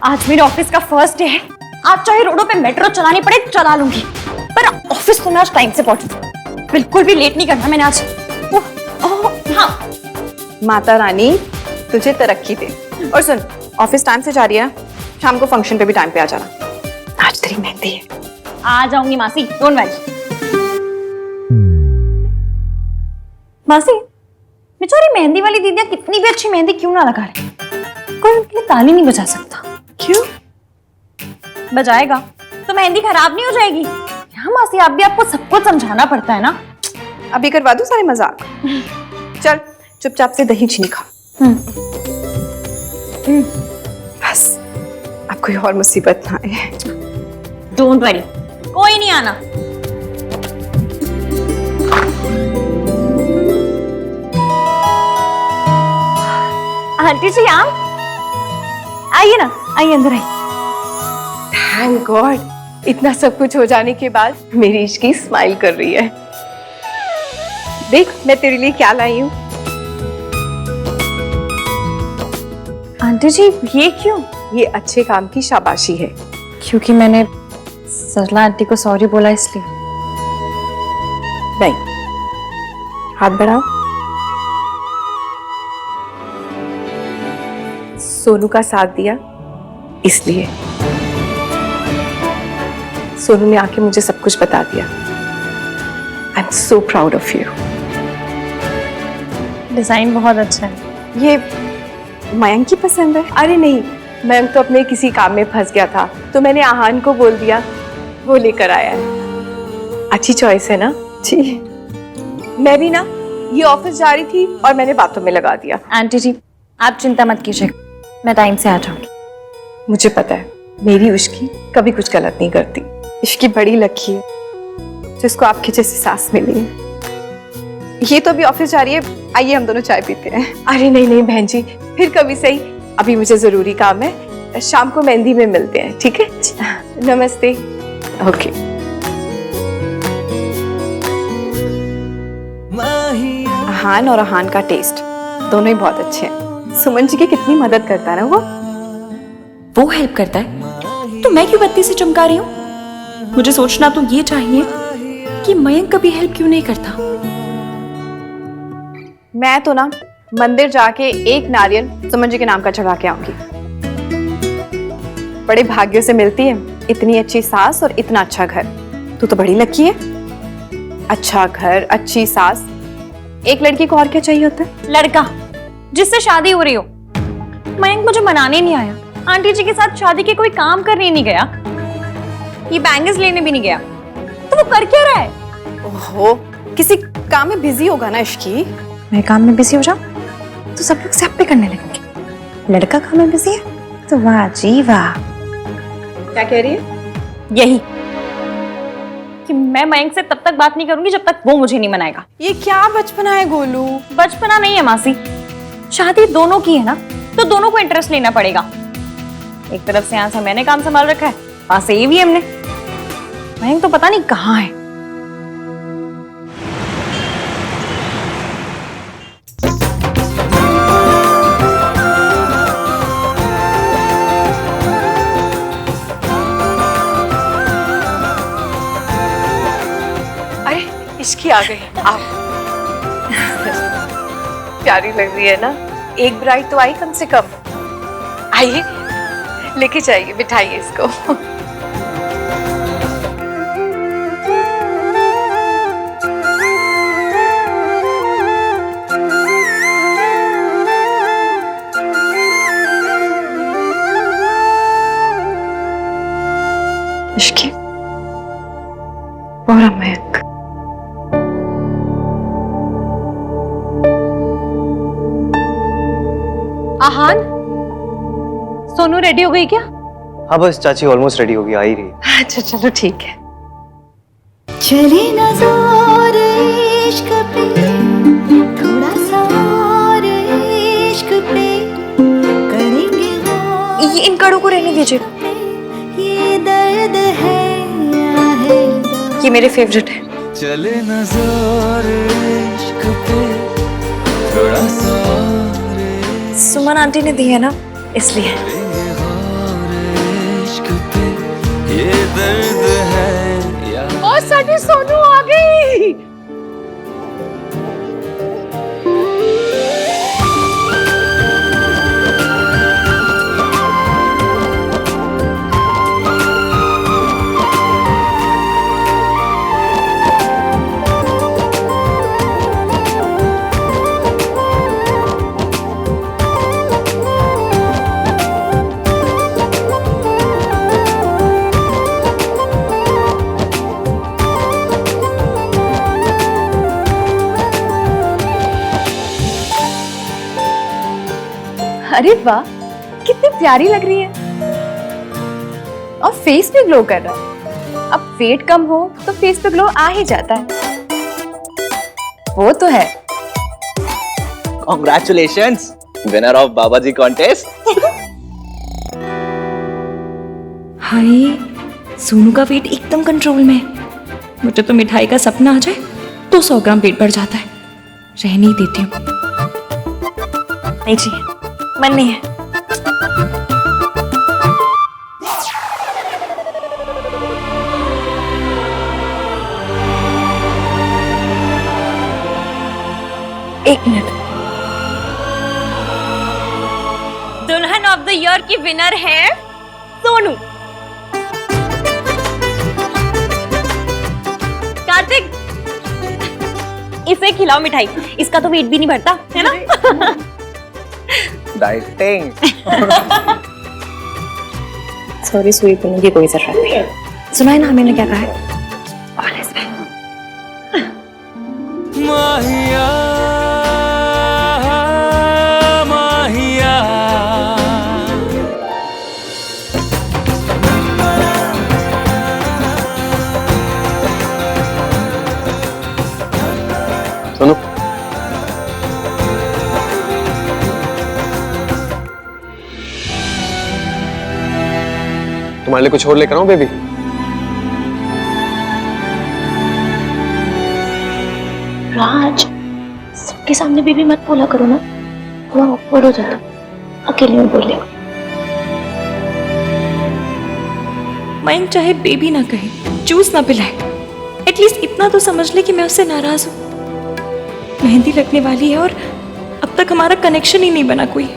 आज मेरे ऑफिस का फर्स्ट डे है। आज चाहे रोडों पे मेट्रो चलानी पड़े चला लूंगी, पर ऑफिस तो मैं आज टाइम से पहुंचूंगी। बिल्कुल भी लेट नहीं करना मैंने आज। हाँ माता रानी तुझे तरक्की दे। और सुन, ऑफिस टाइम से जा रही है, शाम को फंक्शन पे भी टाइम पे आ जाना। आज तेरी मेहंदी है। आ जाऊंगी मासी, डोंट वरी। मासी, बेचारी मेहंदी वाली दीदियां कितनी भी अच्छी मेहंदी क्यों ना लगा रहे, कोई उनके लिए ताली नहीं बजा सकता। क्यों? बजाएगा तो मेहंदी खराब नहीं हो जाएगी क्या मासी? आप भी आपको सब कुछ समझाना पड़ता है ना। अभी करवा दूं सारे मजाक? चल चुपचाप से दही चीनी खा। बस अब कोई और मुसीबत ना आए। डोंट वरी, कोई नहीं आना। आंटी जी आप आइए ना, आइए अंदर आइए। थैंक गॉड, इतना सब कुछ हो जाने के बाद मेरी इश्की स्माइल कर रही है। देख मैं तेरे लिए क्या लाई हूँ। आंटी जी ये क्यों? ये अच्छे काम की शाबाशी है। क्योंकि मैंने सरला आंटी को सॉरी बोला इसलिए? नहीं, हाथ बढ़ाओ। सोनू का साथ दिया इसलिए। सोनू ने आके मुझे सब कुछ बता दिया। I am so proud of you. Design बहुत अच्छा है। ये मयंक की पसंद है? अरे नहीं, मयंक तो अपने किसी काम में फंस गया था, तो मैंने आहान को बोल दिया, वो लेकर आया है। अच्छी चॉइस है ना? जी। मैं भी ना ये ऑफिस जा रही थी और मैंने बातों में लगा दिया। आंटी जी आप चिंता मत कीजिए, मैं टाइम से आ जाऊंगी। मुझे पता है मेरी उश्की कभी कुछ गलत नहीं करती। इश्की बड़ी लकी है जिसको आपके जैसी सास मिली है। ये तो अभी ऑफिस जा रही है, आइए हम दोनों चाय पीते हैं। अरे नहीं नहीं बहन जी, फिर कभी सही। अभी मुझे जरूरी काम है, शाम को मेहंदी में मिलते हैं, ठीक है? नमस्ते। ओके। आहान और आहान का टेस्ट दोनों ही बहुत अच्छे हैं। सुमन जी की कितनी मदद करता है ना वो हेल्प करता है तो मैं क्यों बत्ती से चमका रही हूँ? मुझे सोचना तो ये चाहिए कि मयंक कभी हेल्प क्यों नहीं करता। मैं तो ना मंदिर जाके एक नारियल सुमन जी के नाम का चढ़ा के आऊंगी। बड़े भाग्य से मिलती है इतनी अच्छी सास और इतना अच्छा घर। तू तो बड़ी लकी है। अच्छा घर, अच्छी सास, एक लड़की को और क्या चाहिए होता है? लड़का जिससे शादी हो रही हो। मयंक मुझे मनाने नहीं आया, आंटी जी के साथ शादी के कोई काम करने नहीं गया, ये बैंगल्स लेने भी नहीं गया, तो वो कर क्या रहा है? ओहो, किसी काम में बिजी होगा ना इश्की। मैं काम में बिजी हो जाऊं तो सब लोग सब पे करने लगेंगे। लड़का काम में बिजी है तो वाह जी वाह। क्या कह रही है? यही कि मैं मयंक से तब तक बात नहीं करूंगी जब तक वो मुझे नहीं मनाएगा। ये क्या बचपना है गोलू? बचपना नहीं है मासी, शादी दोनों की है ना, तो दोनों को इंटरेस्ट लेना पड़ेगा। एक तरफ से यहाँ से मैंने काम संभाल रखा है, वहां से ये भी हमने। मयंक तो पता नहीं कहाँ है। इश्की आ गई। आप प्यारी लग रही है ना? एक ब्राइड तो आई कम से कम। आइए लेके जाइए, बिठाइए इसको। इश्की और मयंक। आहान, सोनू रेडी हो गई क्या? हाँ बस चाची ऑलमोस्ट रेडी होगी, आ ही रही है। अच्छा चलो ठीक है। चले नज़र इश्क पे, थोड़ा सा और इश्क पे करेंगे वो। ये इन कड़ों को रहने दीजिए, ये दर्द है या है ये मेरे फेवरेट है। चले नज़र इश्क पे, थोड़ा सा सुमन आंटी ने दी है ना, इसलिए। ये दर्द है या और साडी सोनू आ गई। अरे वाह, कितनी प्यारी लग रही है और फेस भी ग्लो कर रहा है। अब वेट कम हो तो फेस पे ग्लो आ ही जाता है, वो तो है। Congratulations, winner of Babaji contest. हाय, सोनू का वेट एकदम कंट्रोल में है। मुझे तो मिठाई का सपना आ जाए तो 100 ग्राम पेट बढ़ जाता है। रहने ही देती हूँ। नहीं चाहिए, मन नहीं है। एक मिनट, दुल्हन ऑफ द ईयर की विनर है सोनू। कार्तिक, इसे खिलाओ मिठाई, इसका तो वेट भी नहीं बढ़ता है ना। डाइटिंग। सॉरी, सुई पीने की कोई जरूरत नहीं। सुनाए ना मैंने क्या कहा है? All is well. माहिया माहिया सोनू, तुम्हारे लिए कुछ और लेकर आऊं बेबी? राज, सबके सामने बेबी मत बोला करो ना, थोड़ा ऑकवर्ड हो जाता। अकेले में बोले। मयंक चाहे बेबी ना कहे, जूस ना पिलाए, एटलीस्ट इतना तो समझ ले कि मैं उससे नाराज हूँ। मेहंदी लगने वाली है और अब तक हमारा कनेक्शन ही नहीं बना कोई।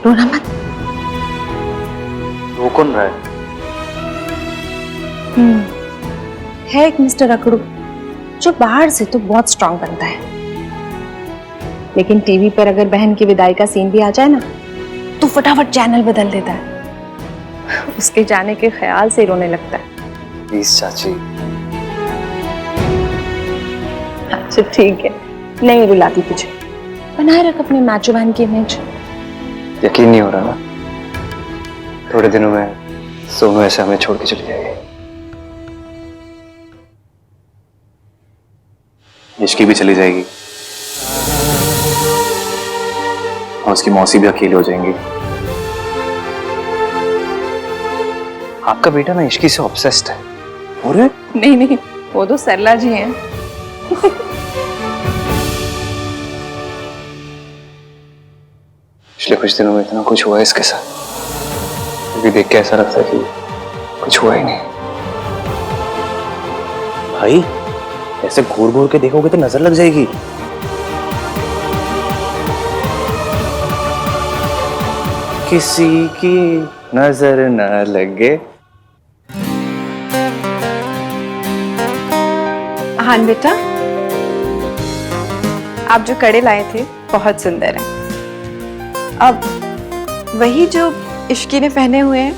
रोना मत। वो कौन रहा है एक मिस्टर अकड़ू जो बाहर से तो बहुत स्ट्रांग बनता है, लेकिन टीवी पर अगर बहन की विदाई का सीन भी आ जाए ना तो फटाफट चैनल बदल देता है। उसके जाने के ख्याल से रोने लगता है। प्लीज चाची। अच्छा ठीक है, नहीं रुलाती तुझे। बनाए रख अपने मैचो बहन की इमेज। यकीन नहीं हो रहा ना, थोड़े दिनों में सोनू ऐसे हमें छोड़ के चली जाएगी। इश्की भी चली जाएगी और उसकी मौसी भी अकेली हो जाएंगी। आपका बेटा ना इश्की से ऑब्सेस्ड है। अरे नहीं नहीं, वो तो सरला जी हैं। पिछले कुछ दिनों में इतना कुछ हुआ है इसके साथ, अभी देख के ऐसा लगता है कि कुछ हुआ ही नहीं। भाई, ऐसे घूर घूर के देखोगे तो नजर लग जाएगी। किसी की नजर न लगे। हाँ बेटा, आप जो कड़े लाए थे बहुत सुंदर हैं। अब वही जो इश्की ने पहने हुए हैं।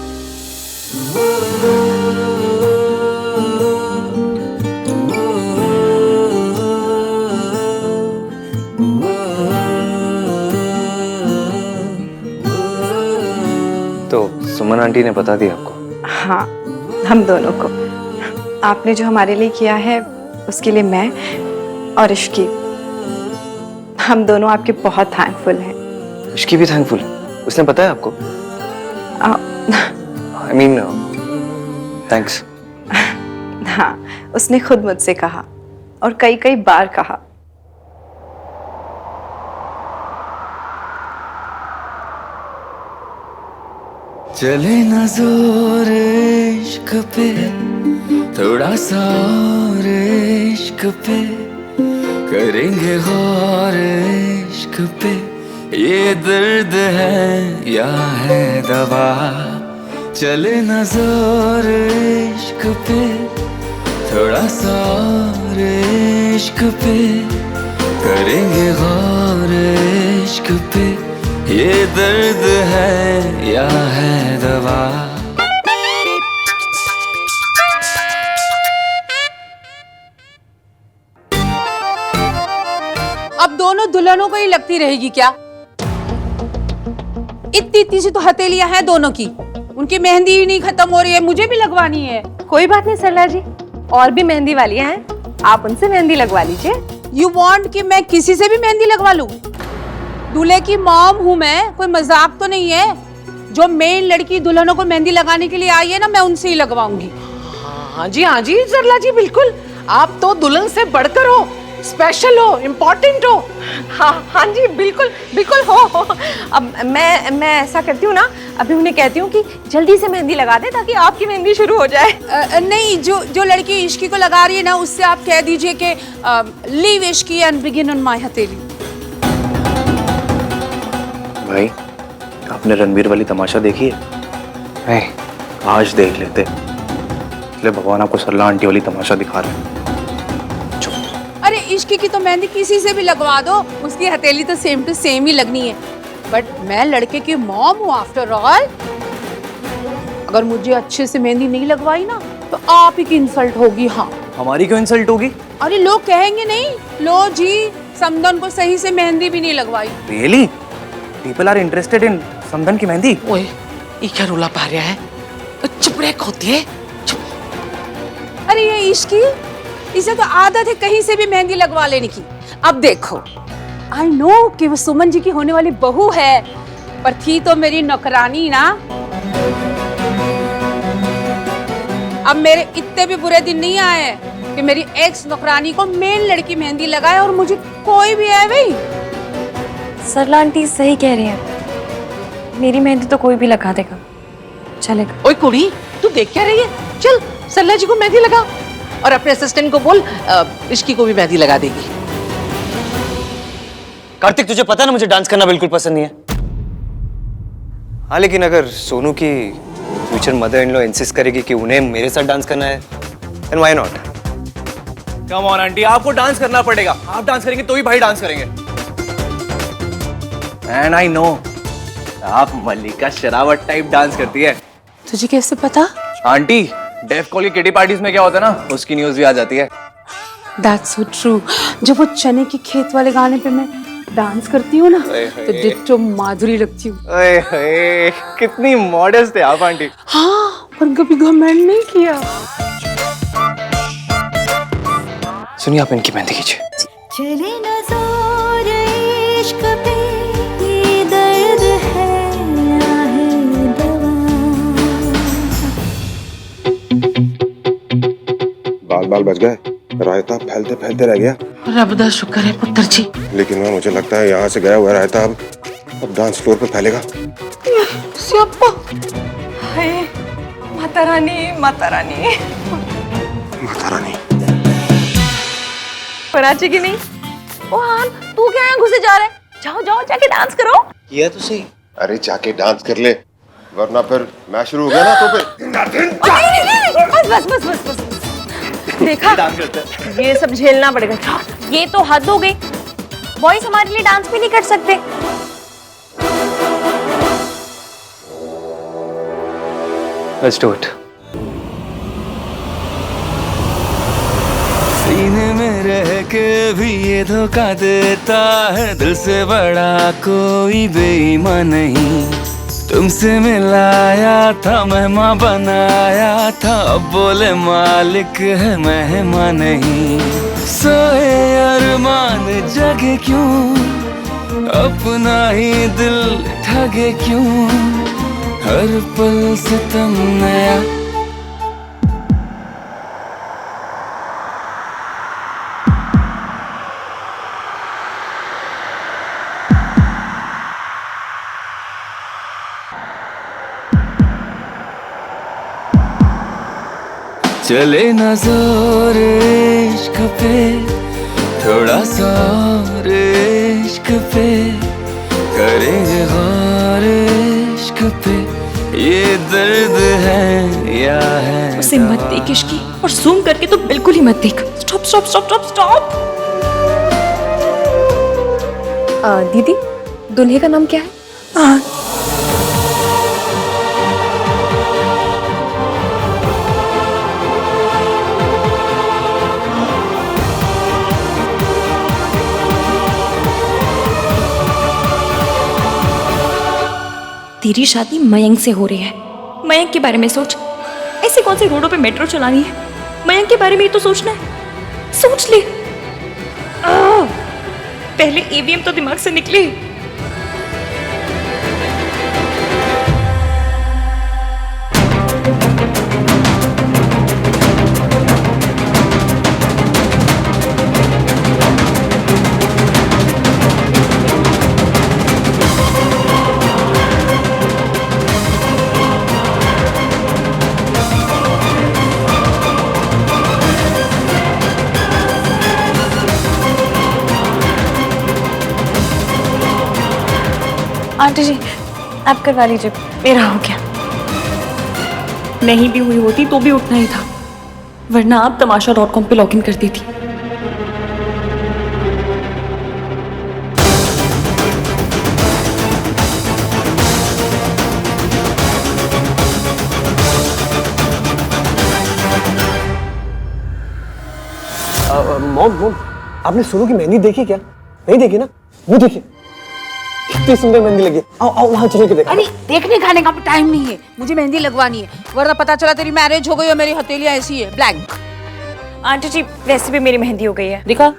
तो सुमन आंटी ने बता दिया आपको? हाँ, हम दोनों को। आपने जो हमारे लिए किया है उसके लिए मैं और इश्की हम दोनों आपके बहुत थैंकफुल हैं। उसकी भी थैंकफुल। उसने बताया आपको? I mean thanks. हाँ, उसने खुद मुझसे कहा और कई कई बार कहा। चले न जोर इश्क पे, थोड़ा सा और इश्क पे, करेंगे गौर इश्क पे, ये दर्द है या है दवा। चले न जोर इश्क पे, थोड़ा सा और इश्क पे, करेंगे गौर इश्क पे, ये दर्द है या है दवा। अब दोनों दुल्हनों को ही लगती रहेगी क्या? इतनी इतनी सी तो हथेलियां हैं दोनों की, उनकी मेहंदी ही नहीं खत्म हो रही है, मुझे भी लगवानी है। कोई बात नहीं सरला जी, और भी मेहंदी वालियां हैं, आप उनसे मेहंदी लगवा लीजिए। यू वांट कि मैं किसी से भी मेहंदी लगवा लूं? दूल्हे की मॉम हूं मैं, कोई मजाक तो नहीं है। जो मेन लड़की दुल्हनों को मेहंदी लगाने के लिए आई है ना, मैं उनसे ही लगवाऊंगी। हाँ जी सरला जी, बिल्कुल। आप तो दुल्हन से बढ़कर हो, स्पेशल हो, इम्पोर्टेंट हो। हाँ जी, बिल्कुल बिल्कुल हो। अब मैं ऐसा करती हूँ ना, अभी उन्हें कहती हूँ कि जल्दी से मेहंदी लगा दे ताकि आपकी मेहंदी शुरू हो जाए। नहीं, जो लड़की इश्की को लगा रही है ना, उससे आप कह दीजिए कि leave Ishki and begin on my हथेली। भाई, आपने रणवीर वाली तमाशा देखी है? नहीं। आज देख लेते, इसलिए भगवान आपको सरला आंटी वाली तमाशा दिखा रहे हैं। अरे इश्की की तो मेहंदी किसी से भी लगवा दो, उसकी हथेली तो सेम टू सेम ही लगनी है। बट मैं लड़के की मॉम हूँ आफ्टर ऑल। अगर मुझे अच्छे से मेहंदी नहीं लगवाई ना, तो आप ही की इंसल्ट होगी। हाँ, हमारी क्यों इंसल्ट होगी? अरे लोग कहेंगे नहीं, लो जी समदन को सही से मेहंदी भी नहीं लगवाई। Really? People are interested in समदन की मेहंदी? ओए, ये क्या रोला पा रहा है? चुप रे खोतिए। अरे ये इश्की, इसे तो आदत है कहीं से भी मेहंदी लगवा लेने की। अब देखो, आई नो कि वो सुमन जी की होने वाली बहू है, पर थी तो मेरी नौकरानी ना। अब मेरे इतने भी बुरे दिन नहीं आए कि मेरी एक्स नौकरानी को मेन लड़की मेहंदी लगाए और मुझे कोई भी है भाई। सरला आंटी सही कह रही है, मेरी मेहंदी तो कोई भी लगा देगा, चलेगा। ओए कुड़ी, तू देख क्या रही है? चल सरला जी को मेहंदी लगा और अपने असिस्टेंट को बोल इश्की को भी मेहंदी लगा देगी। कार्तिक, तुझे पता है ना मुझे डांस करना बिल्कुल पसंद नहीं है। हाँ, लेकिन अगर सोनू की future mother in law insist करेगी कि उन्हें मेरे साथ डांस करना है, then why not? Come on aunty, आपको डांस करना पड़ेगा। आप डांस करेंगे तो ही भाई डांस करेंगे। एंड आई नो, आप मल्लिका शेरावत टाइप डांस करती है। तुझे कैसे पता? आंटी, डेफ कॉल की किटी पार्टीज में क्या होता है ना, उसकी न्यूज भी आ जाती है। That's so true। जब वो चने के खेत वाले गाने पे मैं डांस करती हूँ ना, तो डिट्टो माधुरी लगती हूँ। कितनी मॉडेस्ट है आप आंटी। हाँ, पर कभी घमंड नहीं किया। सुनिए, आप इनकी मेहंदी कीजिए। चले न जोर इश्क पे, ये दर्द है या है दवा। बाल बाल बच गए, रायता फैलते फैलते रह गया। रब दा शुक्र है पुत्र जी। लेकिन मैं मुझे लगता है यहाँ से गया हुआ रायता अब डांस फ्लोर पे फैलेगा। सियाप्पा। हाय माता रानी, माता रानी। माता रानी। पराची की नहीं? ओ हाँ, तू क्या यहाँ घुसे जा रहा है? जाओ जाओ, जाके डांस करो। किया तो सही। अरे जाके डांस कर ले, वरना फिर मैच शुरू हो गया ना तो फिर। बस बस बस बस बस। देखा, ये सब झेलना पड़ेगा। ये तो हद हो गई, बॉयज हमारे लिए डांस भी नहीं कर सकते। Let's do it। सीने में रह के भी ये धोखा देता है, दिल से बड़ा कोई बेईमान नहीं। तुमसे मिलाया था, मेहमान बनाया था, अब बोले मालिक है मेहमान नहीं। सोए अरमान जगे क्यों, अपना ही दिल ठगे क्यों, हर पल सितम नया। चले ना जोर इश्क पे, थोड़ा सा और इश्क पे, करेंगे गौर इश्क पे, ये दर्द है या है। उसे मत देख इश्की, और जूम करके तो बिल्कुल ही मत देख। Stop stop stop stop stop. दीदी, दूल्हे का नाम क्या है? तेरी शादी मयंक से हो रही है। मयंक के बारे में सोच। ऐसे कौन से रोडों पे मेट्रो चलानी है? मयंक के बारे में ही तो सोचना है। सोच ले। पहले ईवीएम तो दिमाग से निकले। आंटी जी, आप करवा लीजिए, मेरा हो गया। नहीं भी हुई होती तो भी उठना ही था, वरना आप tamasha.com पे लॉगिन कर दी थी। मॉम, आपने सोनू की मेहंदी देखी क्या? नहीं देखी ना? वो देखिए, कितनी सुंदर मेहंदी लगी। आओ आओ वहां चल के देखो। अरे देखने खाने का टाइम नहीं है, मुझे मेहंदी लगवानी है, वरना पता चला तेरी मैरिज हो गई और मेरी हथेलियां ऐसी है ब्लैंक। आंटी जी, वैसे भी मेरी मेहंदी हो गई है। दिखा,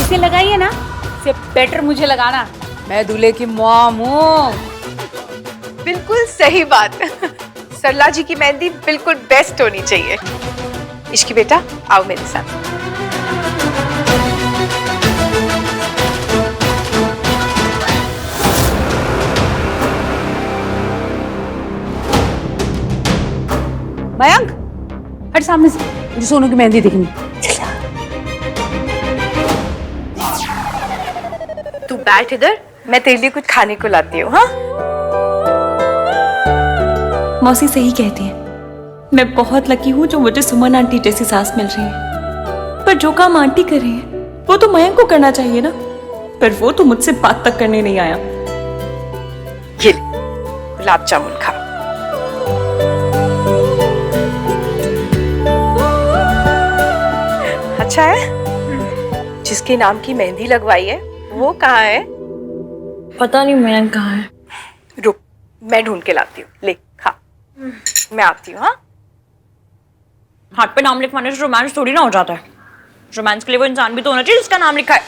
इसे लगाइए ना, इससे बेटर मुझे लगाना। मैं दूल्हे की मॉम हूँ। बिल्कुल सही बात। सरला जी की मेहंदी बिल्कुल बेस्ट होनी चाहिए। इश्की बेटा, आओ मेरे साथ। मयंक, हट सामने से, मुझे सोनू की मेहंदी देखनी। तू बैठ इधर, मैं तेरे लिए कुछ खाने को लाती हूँ। हाँ, मौसी सही कहती है, मैं बहुत लकी हूँ जो मुझे सुमन आंटी जैसी सास मिल रही है। पर जो काम आंटी कर रही है वो तो मयंक को करना चाहिए ना, पर वो तो मुझसे बात तक करने नहीं आया। ये ले, गुलाब जामुन खा। अच्छा है, जिसके नाम की मेहंदी लगवाई है वो कहाँ है? पता नहीं मयंक कहाँ है। रुक, मैं ढूंढ के लाती हूँ। ले खा, मैं आती हूँ। हाँ, हाथ पे नाम लिखवाने से रोमांस थोड़ी ना हो जाता है। रोमांस के लिए वो इंसान भी तो होना चाहिए जिसका नाम लिखा है।